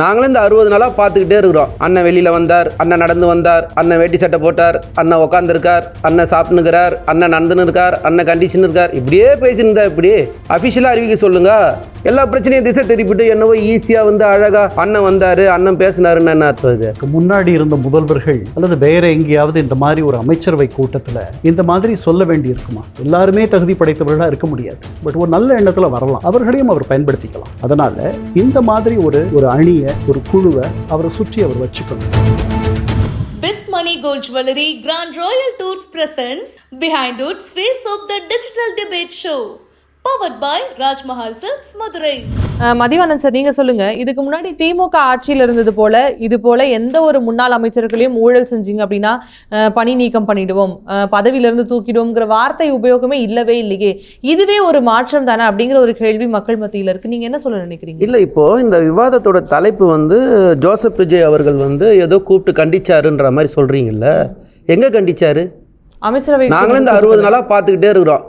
நாங்களும் இந்த 60 நாளாக பார்த்துக்கிட்டே இருக்கிறோம். அண்ணன் வெளியில் வந்தார், அண்ணன் நடந்து வந்தார், அண்ணன் வேட்டி சட்டை போட்டார், அண்ணன் உட்காந்துருக்கார், அண்ணன் சாப்பிட்டுக்கிறார், அண்ணன் நடந்துன்னு இருக்கார், அண்ணன் கண்டிஷன் இருக்கார். இப்படியே பேசியிருந்தா இப்படி அஃபிஷியலாக அறிவிக்க சொல்லுங்க. எல்லா பிரச்சனையும் திசை திருப்பிட்டு என்னவோ ஈஸியாக வந்து அழகா அண்ணன் வந்தார், அண்ணன் பேசினாருன்னு என்ன அர்த்தம்? இது முன்னாடி இருந்த முதல்வர்கள் அல்லது வேற எங்கேயாவது இந்த மாதிரி ஒரு அமைச்சரவை கூட்டத்தில் இந்த மாதிரி சொல்ல வேண்டி இருக்குமா? எல்லாருமே தகுதி படைத்தவர்களாக இருக்க முடியாது. பட் ஒரு நல்ல எண்ணத்தில் வரலாம், அவர்களையும் அவர் பயன்படுத்திக்கலாம். அதனால இந்த மாதிரி ஒரு அணியை, ஒரு குழுவை அவரை சுற்றி அவர் வச்சுக்கணும். Best Money Gold Jewelry Grand Royal Tours presents Behind Woods Face of the Digital Debate Show. Powered by Raj Mahal Silks, Madurai. Mathivanan sir, நீங்க சொல்லுங்க. இதுக்கு முன்னாடி திமுக ஆட்சியில் இருந்தது போல இது போல எந்த ஒரு முன்னாள் அமைச்சர்களையும் ஊழல் செஞ்சீங்க அப்படின்னா பணி நீக்கம் பண்ணிடுவோம், பதவியிலிருந்து தூக்கிடுவோம்ங்கிற வார்த்தை உபயோகமே இல்லவே இல்லையே. இதுவே ஒரு மாற்றம் தானே அப்படிங்கிற ஒரு கேள்வி மக்கள் மத்தியில் இருக்கு. நீங்க என்ன சொல்ல நினைக்கிறீங்க? இல்லை, இப்போ இந்த விவாதத்தோட தலைப்பு வந்து ஜோசப் விஜய் அவர்கள் வந்து ஏதோ கூப்பிட்டு கண்டிச்சாருன்ற மாதிரி சொல்றீங்கல்ல. எங்க கண்டிச்சாரு? அமைச்சரவை நாங்களும் இந்த 60 நாளாக பார்த்துக்கிட்டே இருக்கிறோம்.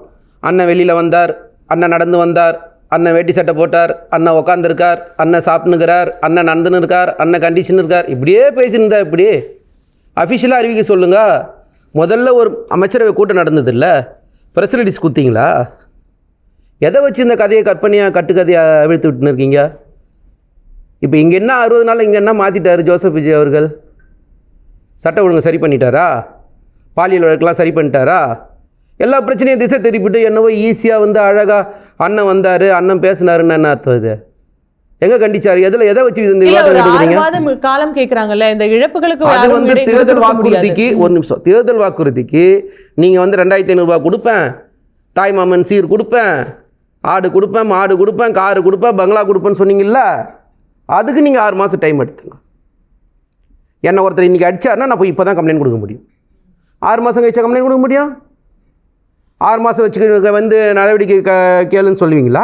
அண்ணன் வெளியில் வந்தார், அண்ணன் நடந்து வந்தார், அண்ணன் வேட்டி சட்டை போட்டார், அண்ணன் உட்காந்துருக்கார், அண்ணன் சாப்பிட்டுக்கிறார், அண்ணன் நடந்துன்னு இருக்கார், அண்ணன் கண்டிஷன் இருக்கார். இப்படியே பேசியிருந்தா இப்படி அஃபிஷியலாக அறிவிக்க சொல்லுங்க. முதல்ல ஒரு அமைச்சரவை கூட்டம் நடந்தது இல்லை, ப்ரெஸ் ரிலீஸ் கொடுத்தீங்களா? எதை வச்சு இந்த கதையை கட்டுக்கதையாக அவிழ்த்து விட்டுன்னு இருக்கீங்க? இப்போ இங்கே என்ன 60 நாள் இங்கே என்ன மாற்றிட்டார் ஜோசப் விஜய் அவர்கள்? சட்ட ஒழுங்கு சரி பண்ணிட்டாரா? பாலியல் வழக்கெல்லாம் சரி பண்ணிட்டாரா? எல்லா பிரச்சனையும் திசை திருப்பிட்டு என்னவோ ஈஸியாக வந்து அழகாக அண்ணன் வந்தார், அண்ணன் பேசினாருன்னு என்ன அர்த்தம்? இது எங்கே கண்டிச்சாரு? எதை வச்சு இந்த விவாதம் எடுக்கிறீங்க? காலம் கேட்குறாங்கல்ல, இந்த இழப்புகளுக்கு அது வந்து தேர்தல் வாக்குறுதிக்கு, ஒரு நிமிஷம், தேர்தல் வாக்குறுதிக்கு நீங்கள் வந்து 2500 ரூபா கொடுப்பேன், தாய் மாமன் சீர் கொடுப்பேன், ஆடு கொடுப்பேன், மாடு கொடுப்பேன், காரு கொடுப்பேன், பங்களா கொடுப்பேன்னு சொன்னீங்கல்ல. அதுக்கு நீங்கள் 6 மாதம் டைம் எடுத்துங்க. என்னை ஒருத்தர் இன்றைக்கி அடித்தாருன்னா நான் போய் இப்போ தான் கம்ப்ளைண்ட் கொடுக்க முடியும். 6 மாதம் கழிச்சா கம்ப்ளைண்ட் கொடுக்க முடியும்? 6 மாதம் வச்சுக்க வந்து நடவடிக்கை கேளுன்னு சொல்லுவீங்களா?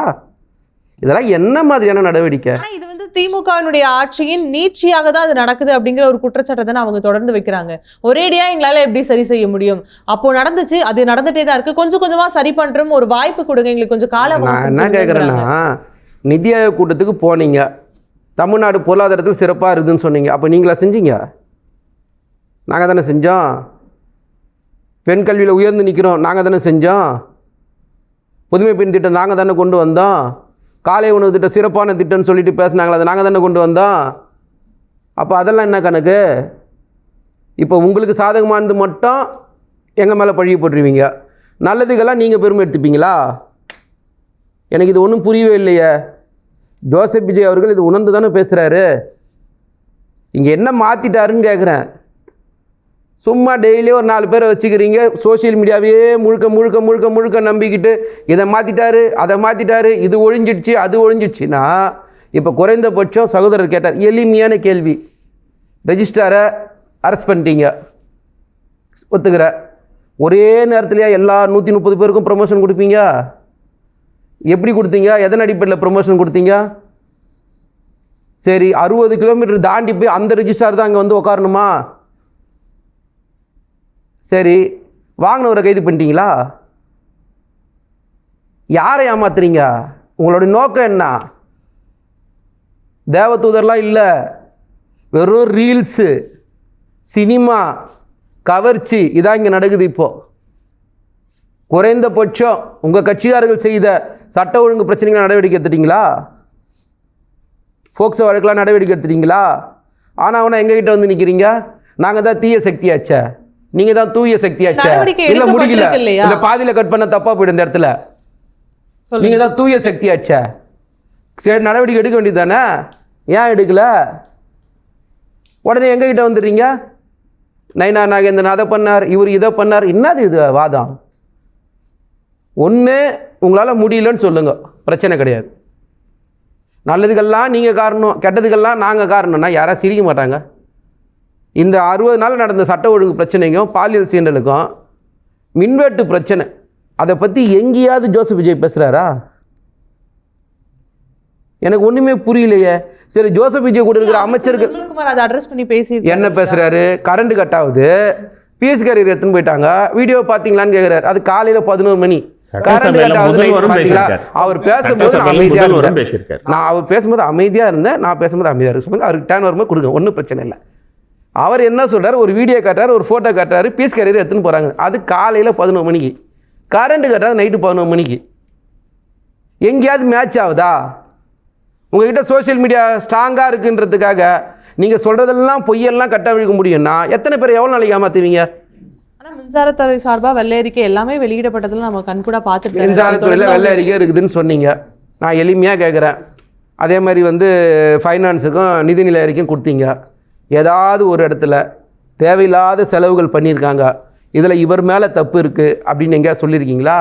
இதெல்லாம் என்ன மாதிரியான நடவடிக்கை? இது வந்து திமுகவினுடைய ஆட்சியின் நீட்சியாக தான் அது நடக்குது அப்படிங்கிற ஒரு குற்றச்சாட்டை தானே அவங்க தொடர்ந்து வைக்கிறாங்க. ஒரேடியா எங்களால் எப்படி சரி செய்ய முடியும்? அப்போ நடந்துச்சு, அது நடந்துட்டே தான் இருக்கு, கொஞ்சம் கொஞ்சமா சரி பண்றோம், ஒரு வாய்ப்பு கொடுங்க எங்களுக்கு, கொஞ்சம் காலம். நான் என்ன கேட்குறேன்னா, நிதி ஆயோக் கூட்டத்துக்கு போனீங்க, தமிழ்நாடு பொருளாதாரத்தில் சிறப்பாக இருக்குதுன்னு சொன்னீங்க. அப்போ நீங்களா செஞ்சீங்க? நாங்கள் தானே செஞ்சோம். பெண் கல்வியில் உயர்ந்து நிற்கிறோம், நாங்கள் தானே செஞ்சோம். புதுமை பெண் திட்டம் நாங்கள் தானே கொண்டு வந்தோம். காலை உணவு திட்டம் சிறப்பான திட்டம்னு சொல்லிட்டு பேசினாங்களே, அதை நாங்கள் தானே கொண்டு வந்தோம். அப்போ அதெல்லாம் என்ன கணக்கு? இப்போ உங்களுக்கு சாதகமானது மட்டும் எங்கள் மேலே பழிய போட்டுருவீங்க, நல்லதுக்கெல்லாம் நீங்கள் பெருமை எடுத்துப்பீங்களா? எனக்கு இது ஒன்றும் புரியவே இல்லையே. ஜோசப் விஜய் அவர்கள் இது உணர்ந்து தானே பேசுகிறாரு. இங்கே என்ன மாற்றிட்டாருன்னு கேட்குறேன். சும்மா டெய்லியும் ஒரு 4 பேரை வச்சுக்கிறீங்க, சோசியல் மீடியாவே முழுக்க முழுக்க முழுக்க முழுக்க நம்பிக்கிட்டு இதை மாற்றிட்டாரு, அதை மாற்றிட்டாரு, இது ஒழிஞ்சிடுச்சு, அது ஒழிஞ்சிடுச்சுன்னா, இப்போ குறைந்தபட்சம் சகோதரர் கேட்டார், எளிமையான கேள்வி. ரெஜிஸ்ட்ராரை அரெஸ்ட் பண்ணிட்டீங்க, ஒத்துக்கிற. ஒரே நேரத்துலையா எல்லா 130 பேருக்கும் ப்ரொமோஷன் கொடுப்பீங்க? எப்படி கொடுத்தீங்க? எதன் அடிப்படையில் ப்ரொமோஷன் கொடுத்தீங்க? சரி, 60 கிலோமீட்டர் தாண்டி போய் அந்த ரெஜிஸ்ட்ரார் தான் அங்கே வந்து உட்காரணுமா? சரி, வாங்கினவரை கைது பண்ணிட்டீங்களா? யாரை ஏமாத்துறீங்க? உங்களுடைய நோக்கம் என்ன? தேவதூதர்லாம் இல்லை, வெறும் ரீல்ஸு, சினிமா, கவர்ச்சி, இதான் இங்கே நடக்குது. இப்போது குறைந்தபட்சம் உங்கள் கட்சியார்கள் செய்த சட்ட ஒழுங்கு பிரச்சனைகள் நடவடிக்கை எடுத்துட்டீங்களா? ஃபோக்சோ வழக்கெல்லாம் நடவடிக்கை எடுத்துட்டீங்களா? ஆனால் அவனை எங்ககிட்ட வந்து நிற்கிறீங்க, நாங்கள் தான் தீய சக்தியாச்சே, நீங்கள் தான் தூய சக்தியாச்சே. இல்லை, முடியல, இந்த பாதியில் கட் பண்ண தப்பாக போயிடும். இந்த இடத்துல நீங்கள் தான் தூய சக்தியாச்சே, சரி நடவடிக்கை எடுக்க வேண்டியது தானே? ஏன் எடுக்கல? உடனே எங்ககிட்ட வந்துடுறீங்க, நைனா நாகேந்திரன் அதை பண்ணார், இவர் இதை பண்ணார். என்னது இது வாதம்? ஒன்று உங்களால் முடியலன்னு சொல்லுங்கள், பிரச்சனை கிடையாது. நல்லதுக்கெல்லாம் நீங்கள் காரணம், கெட்டதுக்கெல்லாம் நாங்கள் காரணம்னா யாராவது சிரிக்க மாட்டாங்க. இந்த 60 நாள் நடந்த சட்ட ஒழுங்கு பிரச்சனைக்கும் பாலியல் சீண்டலுக்கும் மின்வெட்டு பிரச்சனை, அதை பற்றி எங்கேயாவது ஜோசப் விஜய் பேசுகிறாரா? எனக்கு ஒன்றுமே புரியலையே. சரி, ஜோசப் விஜய் கூட இருக்கிற அமைச்சர்கள் அதை அட்ரஸ் பண்ணி பேசி என்ன பேசுகிறாரு? கரண்ட் கட் ஆகுது, பிஎஸ் கேரியர் எடுத்துன்னு போயிட்டாங்க, வீடியோ பார்த்தீங்களான்னு கேட்குறாரு. அது காலையில் 11 மணி. கரண்ட் கட் ஆகுது night பாத்தீங்களா? அவர் பேசும்போது நான் அமைதியா இருந்தேன். நான் அவர் பேசும்போது அமைதியா இருந்தேன், நான் பேசும்போது அமைதியா இருக்கு சொல்லுங்க. அவருக்கு டேர்ன் வரும்போது கொடுங்க, ஒன்றும் பிரச்சனை இல்லை. அவர் என்ன சொல்றாரு, ஒரு வீடியோ காட்டுறாரு, ஒரு ஃபோட்டோ காட்டுறாரு, பீஸ் கேரியர் எடுத்துன்னு போகிறாங்க. அது காலையில் 11 மணிக்கு, கரண்ட் கட்டாது நைட்டு 11 மணிக்கு. எங்கேயாவது மேட்ச் ஆகுதா? உங்ககிட்ட சோஷியல் மீடியா ஸ்ட்ராங்காக இருக்குன்றதுக்காக நீங்கள் சொல்கிறதெல்லாம் பொய்யெல்லாம் கட்டவிழ்க்க முடியும்னா எத்தனை பேர் எவ்வளோ நாளைக்கு ஏமாற்றுவீங்க? ஆனால் மின்சாரத்துறை சார்பாக வெள்ளை அறிக்கை எல்லாமே வெளியிடப்பட்டதில் நம்ம கண்கூட பார்த்துட்டு மின்சாரத்துறையில் வெள்ளை அறிக்கை இருக்குதுன்னு சொன்னீங்க. நான் எளிமையாக கேட்குறேன். அதே மாதிரி ஃபைனான்ஸுக்கும் நிதிநிலை அறிக்கையும் கொடுத்தீங்க. ஏதாவது ஒரு இடத்துல தேவையில்லாத செலவுகள் பண்ணியிருக்காங்க, இதில் இவர் மேலே தப்பு இருக்குது அப்படின்னு எங்கேயா சொல்லியிருக்கீங்களா?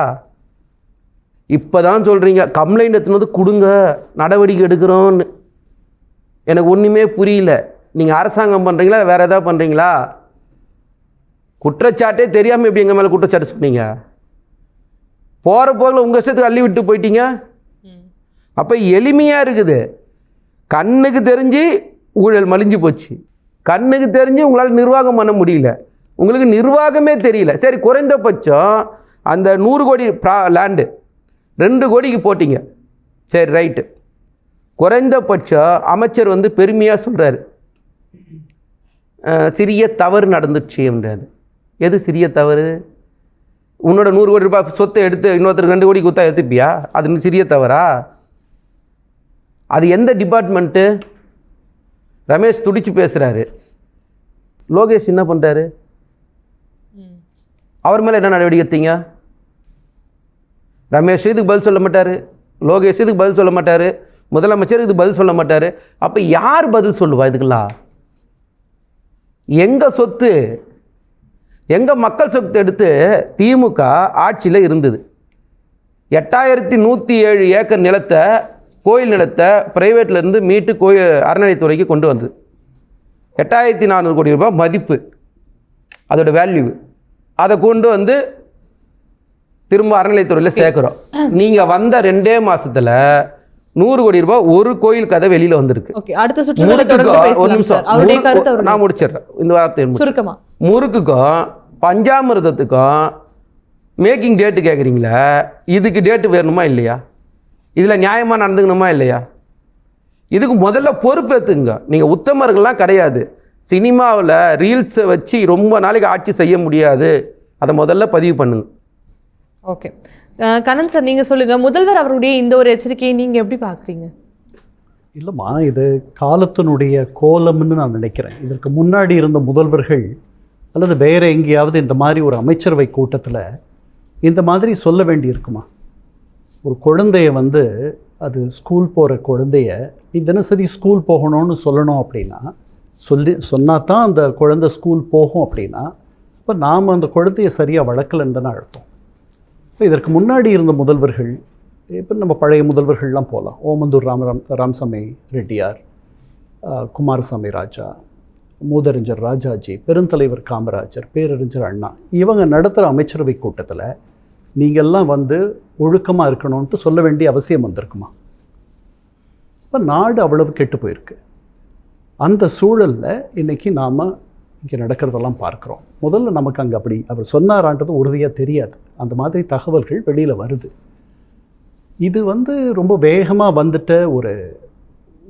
இப்போ தான் சொல்கிறீங்க கம்ப்ளைண்ட் எடுத்துன்னு வந்து கொடுங்க, நடவடிக்கை எடுக்கிறோன்னு. எனக்கு ஒன்றுமே புரியல. நீங்கள் அரசாங்கம் பண்ணுறீங்களா வேறு எதாவது பண்ணுறீங்களா? குற்றச்சாட்டே தெரியாமல் எப்படி எங்கள் மேலே குற்றச்சாட்டு சொன்னீங்க? போகிற போகில் உங்கள் இஷ்டத்துக்கு அள்ளி விட்டு போயிட்டீங்க. அப்போ எளிமையாக இருக்குது. கண்ணுக்கு தெரிஞ்சு ஊழல் மலிஞ்சு போச்சு, கண்ணுக்கு தெரிஞ்சு உங்களால் நிர்வாகம் பண்ண முடியல, உங்களுக்கு நிர்வாகமே தெரியல. சரி, குறைந்தபட்சம் அந்த 100 கோடி லேண்டு 2 கோடிக்கு போட்டிங்க, சரி ரைட்டு. குறைந்தபட்சம் அமைச்சர் பெருமையாக சொல்கிறாரு, சிறிய தவறு நடந்துச்சு என்றாரு. எது சிறிய தவறு? உன்னோட 100 கோடி ரூபாய் சொத்தை எடுத்து இன்னொருத்தருக்கு 2 கோடி கொடுத்தா எடுத்துப்பியா? அது சிறிய தவறா? அது எந்த டிபார்ட்மெண்ட்டு? ரமேஷ் துடிச்சு பேசுகிறாரு, லோகேஷ் என்ன பண்ணுறாரு? அவர் மேலே என்ன நடவடிக்கை எடுத்தீங்க? ரமேஷ் இதுக்கு பதில் சொல்ல மாட்டார், லோகேஷ் இதுக்கு பதில் சொல்ல மாட்டார், முதலமைச்சர் இதுக்கு பதில் சொல்ல மாட்டார். அப்போ யார் பதில் சொல்லுவா இதுக்கெல்லாம்? எங்கள் சொத்து, எங்கள் மக்கள் சொத்து எடுத்து திமுக ஆட்சியில் இருந்தது. 8107 ஏக்கர் நிலத்தை, கோயில் நிலத்தை ப்ரைவேட்லேருந்து மீட்டு அறநிலைத்துறைக்கு கொண்டு வந்தது. 8400 கோடி ரூபாய் மதிப்பு, அதோட வேல்யூ. அதை கொண்டு திரும்ப அறநிலைத்துறையில் சேர்க்குறோம். நீங்கள் வந்த 2 மாதத்தில் 100 கோடி ரூபாய் ஒரு கோயில் கதை வெளியில் வந்திருக்கு. ஒரு நிமிஷம் நான் முடிச்சிடுறேன் இந்த வார்த்தை. முறுக்குக்கும் பஞ்சாமிர்தத்துக்கும் மேக்கிங் டேட்டு கேட்குறீங்களா? இதுக்கு டேட்டு வேணுமா இல்லையா? இதில் நியாயமாக நடந்துக்கணுமா இல்லையா? இதுக்கு முதல்ல பொறுப்பேற்றுங்க. நீங்கள் உத்தமர்கள்லாம் கிடையாது. சினிமாவில் ரீல்ஸை வச்சு ரொம்ப நாளைக்கு ஆட்சி செய்ய முடியாது, அதை முதல்ல பதிவு பண்ணுங்க. ஓகே கண்ணன் சார், நீங்கள் சொல்லுங்கள், முதல்வர் அவருடைய இந்த ஒரு எச்சரிக்கையை நீங்கள் எப்படி பார்க்குறீங்க? இல்லைம்மா, இது காலத்தினுடைய கோலம்னு நான் நினைக்கிறேன். இதற்கு முன்னாடி இருந்த முதல்வர்கள் அல்லது வேறு எங்கேயாவது இந்த மாதிரி ஒரு அமைச்சரவை கூட்டத்தில் இந்த மாதிரி சொல்ல வேண்டி இருக்குமா? ஒரு குழந்தைய அது ஸ்கூல் போகிற குழந்தைய நீ தினசரி ஸ்கூல் போகணும்னு சொல்லணும் அப்படின்னா சொன்னால் தான் அந்த குழந்தை ஸ்கூல் போகும் அப்படின்னா இப்போ நாம் அந்த குழந்தைய சரியாக வளர்க்கலன்னு தானே அர்த்தம். இப்போ இதற்கு முன்னாடி இருந்த முதல்வர்கள், இப்போ நம்ம பழைய முதல்வர்கள்லாம் போகலாம். ஓமந்தூர் ராமசாமி ரெட்டியார், குமாரசாமி ராஜா, மூதறிஞர் ராஜாஜி, பெருந்தலைவர் காமராஜர், பேரறிஞர் அண்ணா, இவங்க நடத்துகிற அமைச்சரவை கூட்டத்தில் நீங்கள்லாம் ஒழுக்கமாக இருக்கணும்ன்ட்டு சொல்ல வேண்டிய அவசியம் வந்திருக்குமா? இப்போ நாடு அவ்வளவு கெட்டு போயிருக்கு. அந்த சூழலில் இன்றைக்கி நாம் இங்கே நடக்கிறதெல்லாம் பார்க்குறோம். முதல்ல நமக்கு அங்கே அப்படி அவர் சொன்னாரான்றது உறுதியாக தெரியாது. அந்த மாதிரி தகவல்கள் வெளியில் வருது. இது ரொம்ப வேகமாக வந்துட்ட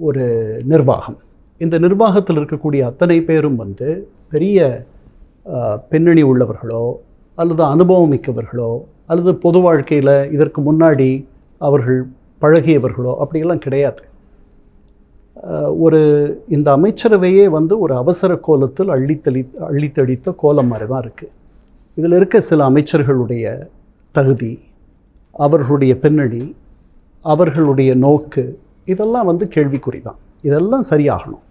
ஒரு நிர்வாகம். இந்த நிர்வாகத்தில் இருக்கக்கூடிய அத்தனை பேரும் பெரிய பின்னணி உள்ளவர்களோ அல்லது அனுபவம் மிக்கவர்களோ அல்லது பொது வாழ்க்கையில் இதற்கு முன்னாடி அவர்கள் பழகியவர்களோ அப்படியெல்லாம் கிடையாது. இந்த அமைச்சரவையே ஒரு அவசர கோலத்தில் அள்ளித்தளித்த கோலம் மாதிரி தான் இருக்குது. இதில் இருக்க சில அமைச்சர்களுடைய தகுதி, அவர்களுடைய பின்னணி, அவர்களுடைய நோக்கு, இதெல்லாம் கேள்விக்குறி தான். இதெல்லாம் சரியாகணும்.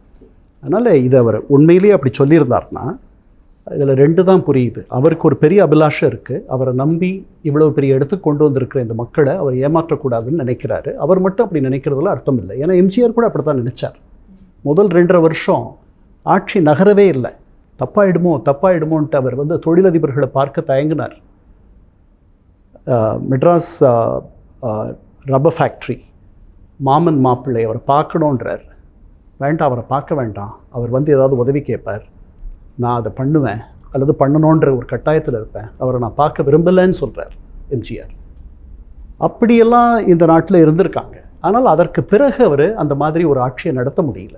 அதனால் இதை அவர் உண்மையிலேயே அப்படி சொல்லியிருந்தார்னா இதில் 2 தான் புரியுது. அவருக்கு ஒரு பெரிய அபிலாஷம் இருக்குது. அவரை நம்பி இவ்வளோ பெரிய இடத்துக்கு கொண்டு வந்திருக்கிற இந்த மக்களை அவர் ஏமாற்றக்கூடாதுன்னு நினைக்கிறாரு. அவர் மட்டும் அப்படி நினைக்கிறதுல அர்த்தம் இல்லை. ஏன்னா எம்ஜிஆர் கூட அப்படி தான் நினச்சார். முதல் 2.5 வருஷம் ஆட்சி நகரவே இல்லை. தப்பாயிடுமோன்ட்டு அவர் தொழிலதிபர்களை பார்க்க தயங்கினார். மெட்ராஸ் ரப்பர் ஃபேக்ட்ரி மாமன் மாப்பிள்ளை அவரை பார்க்கணுன்றார். வேண்டாம், அவரை பார்க்க வேண்டாம், அவர் ஏதாவது உதவி கேட்பார், நான் அதை பண்ணுவேன் அல்லது பண்ணணுன்ற ஒரு கட்டாயத்தில் இருப்பேன், அவரை நான் பார்க்க விரும்பலைன்னு சொல்கிறார் எம்ஜிஆர். அப்படியெல்லாம் இந்த நாட்டில் இருந்திருக்காங்க. ஆனால் அதற்கு பிறகு அவர் அந்த மாதிரி ஒரு ஆட்சியை நடத்த முடியல.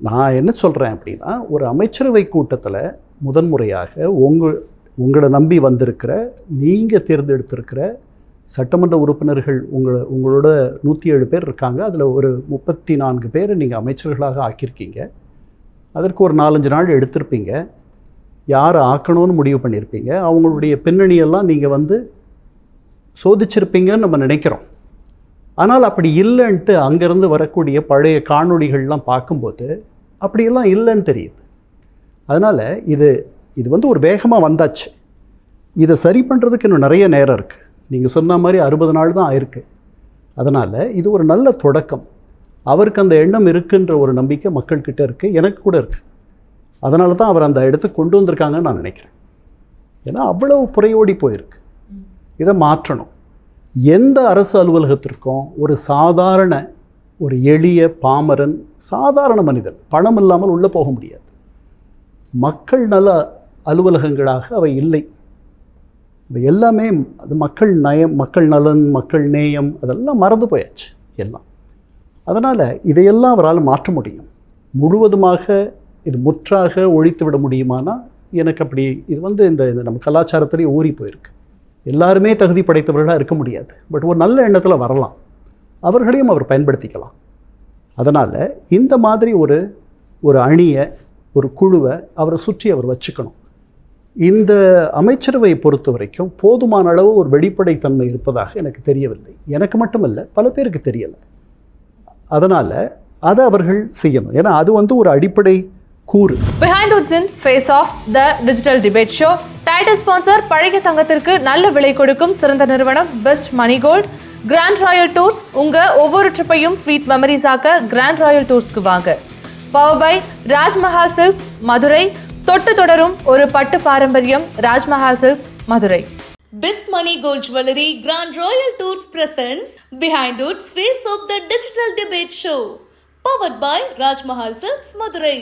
நான் என்ன சொல்கிறேன் அப்படின்னா, ஒரு அமைச்சரவை கூட்டத்தில் முதன்முறையாக உங்களை நம்பி வந்திருக்கிற, நீங்கள் தேர்ந்தெடுத்திருக்கிற சட்டமன்ற உறுப்பினர்கள் உங்களோட 107 பேர் இருக்காங்க. அதில் ஒரு 34 பேர் நீங்கள் அமைச்சர்களாக ஆக்கியிருக்கீங்க. அதற்கு ஒரு 4-5 நாள் எடுத்திருப்பீங்க. யாரை ஆக்கணும்னு முடிவு பண்ணியிருப்பீங்க. அவங்களுடைய பின்னணியெல்லாம் நீங்கள் வந்து சோதிச்சிருப்பீங்கன்னு நம்ம நினைக்கிறோம். ஆனால் அப்படி இல்லைன்ட்டு அங்கேருந்து வரக்கூடிய பழைய காணொளிகள்லாம் பார்க்கும்போது அப்படியெல்லாம் இல்லைன்னு தெரியுது. அதனால் இது வந்து ஒரு வேகமாக வந்தாச்சு. இதை சரி பண்ணுறதுக்கு இன்னும் நிறைய நேரம் இருக்குது. நீங்கள் சொன்ன மாதிரி 60 நாள் தான் ஆயிருக்கு. அதனால் இது ஒரு நல்ல தொடக்கம். அவருக்கு அந்த எண்ணம் இருக்குன்ற ஒரு நம்பிக்கை மக்கள்கிட்ட இருக்குது, எனக்கு கூட இருக்குது. அதனால தான் அவர் அந்த இடத்துக்கு கொண்டு வந்திருக்காங்கன்னு நான் நினைக்கிறேன். ஏன்னா அவ்வளவு புறையோடி போயிருக்கு. இதை மாற்றணும். எந்த அரசு அலுவலகத்திற்கும் ஒரு சாதாரண, ஒரு எளிய பாமரன், சாதாரண மனிதன் பணம் இல்லாமல் உள்ளே போக முடியாது. மக்கள் நல அலுவலகங்களாக அவை இல்லை. இது எல்லாமே அது மக்கள் நயம், மக்கள் நலன், மக்கள் நேயம், அதெல்லாம் மறந்து போயாச்சு எல்லாம். அதனால் இதையெல்லாம் அவரால் மாற்ற முடியும். முழுவதுமாக இது முற்றாக ஒழித்து விட முடியுமானா எனக்கு அப்படி இது வந்து இந்த நம்ம கலாச்சாரத்திலேயே ஊறி போயிருக்கு. எல்லாருமே தகுதி படைத்தவர்களாக இருக்க முடியாது. பட் ஒரு நல்ல எண்ணத்தில் வரலாம். அவர்களையும் அவர் பயன்படுத்திக்கலாம். அதனால் இந்த மாதிரி ஒரு அணியை, ஒரு குழுவை அவரை சுற்றி அவர் வச்சுக்கணும். இந்த அமைச்சரவையை பொறுத்த வரைக்கும் போதுமான அளவு ஒரு வெளிப்படைத்தன்மை இருப்பதாக எனக்கு தெரியவில்லை. எனக்கு மட்டுமல்ல, பல பேருக்கு தெரியலை. அதனால் அதை அவர்கள் செய்யணும். ஏன்னா அது வந்து ஒரு அடிப்படை கூறு. Behindwoods in face of the digital debate show. Title sponsor பழைய தங்கத்திற்கு நல்ல விலை கொடுக்கும் சிறந்த நிறுவனம் best money gold. Grand royal tours, உங்கள் ஒவ்வொரு ட்ரிப்பையும் ஸ்வீட் மெமரிஸ் ஆக்க கிராண்ட் ராயல் டூர்ஸ்க்கு வாங்க. Power by Rajmahal silks Madurai. தொட்டு தொடரும் ஒரு பட்டு பாரம்பரியம், Rajmahal silks Madurai. Best Money Gold Jewelry Grand Royal Tours presents Behind Woods Face of the Digital Debate Show. Powered by Rajmahal Silks Madurai.